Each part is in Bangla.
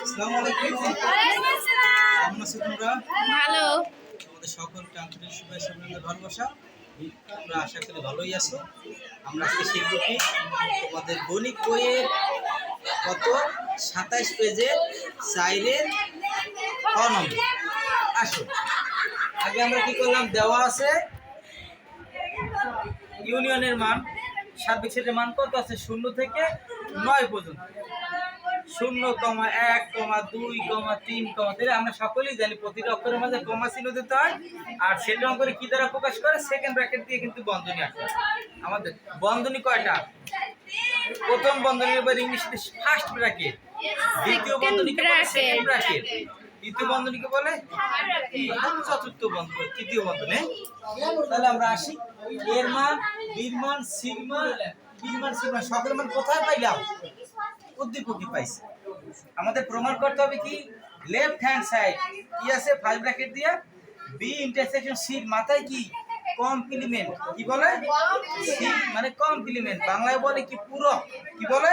আসসালামু আলাইকুম। কেমন আছো তোমরা? ভালো। তোমাদের সকলকে আন্তরিক শুভেচ্ছা অভিনন্দন ভালোবাসা। তোমরা আশা করি ভালোই আছো। আমরা আজকে শিখব কি তোমাদের গণিত বইয়ের কত 27 পেজের 4-এর খ নম্বর। আসো আগে আমরা কি করলাম, দেওয়া আছে ইউনিয়নের মান, সার্বিক সেটের মান কত আছে 0 থেকে 9 পর্যন্ত। 0,1, 2, 3, তাহলে আমরা সকলেই জানি প্রতিটা অক্ষরের মাঝে কমা চিহ্ন দিতে হয়। আর সেটা অঙ্করে কি দ্বারা প্রকাশ করে? সেকেন্ড ব্র্যাকেট দিয়ে কিন্তু বন্ধনী আসে। আমাদের বন্ধনী কয়টা? প্রথম বন্ধনীর উপর ইংলিশে ফার্স্ট ব্র্যাকেট, দ্বিতীয় বন্ধনীকে বলে সেকেন্ড ব্র্যাকেট, তৃতীয় বন্ধনীকে বলে চতুর্থ বন্ধনী, তৃতীয় বন্ধনী। তাহলে আমরা আসি, এর মান, বির মান, সির মান, বির মান, সির মান সকলের মান কোথায় পাইলাম? উদ্দীপকে পাইছি। আমাদের প্রমাণ করতে হবে কি, লেফট হ্যান্ড সাইড কি আছে ফার্স্ট ব্র্যাকেট দিয়ে, বি ইন্টারসেকশন সি মাথায় কি কমপ্লিমেন্ট, কি বলে? সি মানে কমপ্লিমেন্ট, বাংলায় বলে কি পূরক, কি বলে?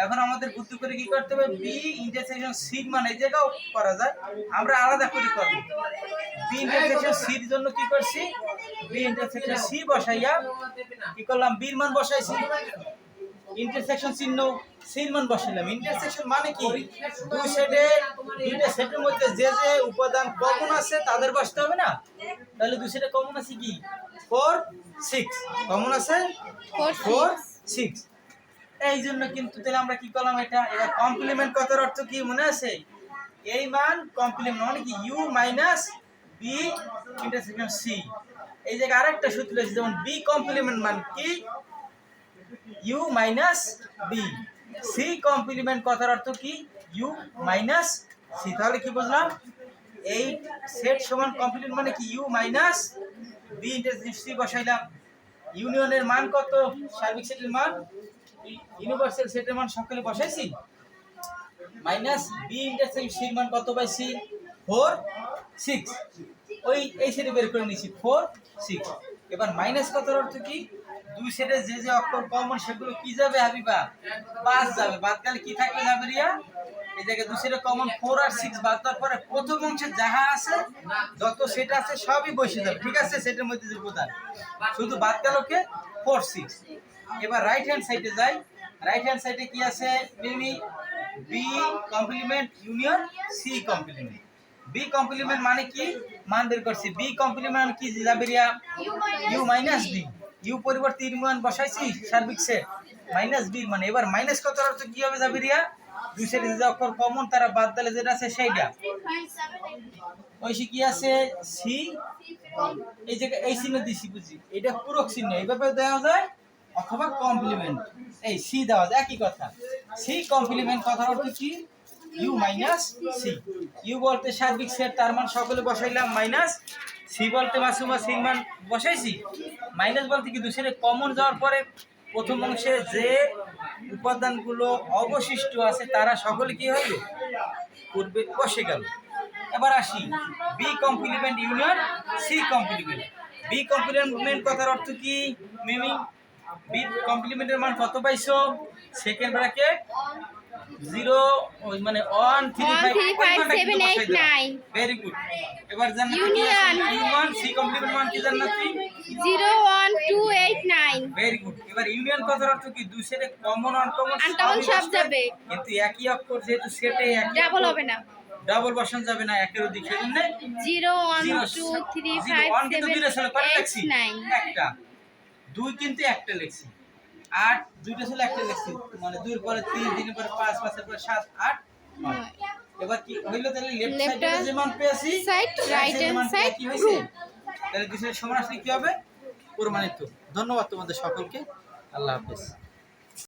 এখন আমাদের বুদ্ধি করে কি করতে হবে, বি ইন্টারসেকশন সি মানে এই জায়গাও করা যায়, আমরা আলাদা করে করব। বি ইন্টারসেকশন সির জন্য কি করছি, বি ইন্টারসেকশন সি বসাইয়া কি করলাম, বির মান বসাইছি, ইন্টারসেকশন চিহ্ন সির মান বসাইলাম। ইন্টারসেকশন মানে কি, দুই সাইডে দুইটা সেটের মধ্যে যে যে উপাদান কমন আছে তাদের বসতে হবে না? তাহলে দুই সাইডে কমন আছে কি 4, 6, কমন আছে 4, 6। এই জন্য কিন্তু তাহলে আমরা কি করলাম এটা, এবার কমপ্লিমেন্ট কথার অর্থ কি মনে আছে? এই মান কমপ্লিমেন্ট মানে কি, U minus B intersection C. এই জায়গায় আরেকটা সূত্র আছে, যেমন বি কমপ্লিমেন্ট মান কি, U minus B. C complement কথার অর্থ কি, ইউ মাইনাস সি। তাহলে কি বুঝলাম, এই সেট সমান কমপ্লিমেন্ট মানে কি, U minus B intersection C বসাইলাম। ইউনিয়নের মান কত, সার্বিক সেটের মান, ইউনিভার্সাল সেটের মান সকলে বসাইছি, মাইনাস বি ইন্টারসেকশন সি মান কত পাইছি 4, 6। ওই এই সেটে বের করে নিয়েছি 4, 6। এবার মাইনাস কথার অর্থ কি, দুই সেটে যে যে অক্ষর কমন সেগুলো কি যাবে হাবিবা, বাদ যাবে। বাদ গেলে কি থাকবে যাবে রিয়া, এই জায়গায় দুই সেটে কমন 4 আর 6 বাদ দেওয়ার পরে প্রথম অংশে যাহা আছে যত সেট আছে সবই বসে যাবে, ঠিক আছে? সেটের মধ্যে যে উপাদান শুধু বাদ গেল কে 4, 6। এবার রাইট হ্যান্ড সাইডে যাই, রাইট হ্যান্ড সাইডে কি আছে মিমি, B complement union C complement. B complement মানে কি, মান বের করছি, বি কমপ্লিমেন্ট কি যাবে Riya, U minus B. U পরিবর্তে এর মান বসাইছি সার্বিক সেট মাইনাস বি মানে। এবার মাইনাস কত অর্থ কি হবে যাবে রিয়া, দুই সেটে যে অক্ষর কমন তারা বাদ দিলে যেটা আছে সেইটা। ওই কি আছে সি, এই জায়গায় এই চিহ্ন দিছি বুঝি, এটা পূরক চিহ্ন, এইভাবে দেওয়া যায় অথবা কমপ্লিমেন্ট, এই সি দেওয়া যায়, একই কথা। সি কমপ্লিমেন্ট কথার অর্থ কি, ইউ মাইনাস সি। ইউ বলতে সার্বিক সেট তার মান সকলে বসাইলাম মাইনাস, সি বলতে মাসুমা সির মান বসাইছি, মাইনাস বলতে কি দুই সাইডে কমন যাওয়ার পরে প্রথম অংশে যে উপাদানগুলো অবশিষ্ট আছে তারা সকলে কি হইল পূর্বে বসে গেল। এবার আসি B complement union C complement. B complement কথার অর্থ কি মিমি, বি কমপ্লিমেন্টের মান কত পাইছো, সেকেন্ড ব্র্যাকেট 0 মানে 1, 3, 5, 7, 8, 9। Very good. এবার জান্নাত কি আছে, ইউনিয়ন সি কমপ্লিমেন্ট মান কি জান্নাতি 0, 1, 2, 8, 9। Very good. এবার ইউনিয়ন কথার অর্থ কি, দুই সেটে কমন আনকমন সব যাবে, কিন্তু একই অক্ষর যেহেতু সেটে একই ডাবল হবে না, ডাবল বসান যাবে না একের অধিক, সেজন্য 0, 1, 2, 3, 5, 7, 8, 9। একটা 2 কিন্তু একটা লিখছি, 8 দুইটা ছিল একটা লিখছি, মানে 2 এর পরে 3, 3 এর পরে 5, 5 এর পরে 7, 8, 9। এবার কি হইলো, তাহলে লেফট সাইডে যে মান পেয়েছি রাইট হ্যান্ড সাইড কি হইছে, তাহলে দুই সাইড সমান আসলে কি হবে, প্রমাণিত। ধন্যবাদ তোমাদের সকলকে, আল্লাহ হাফেজ।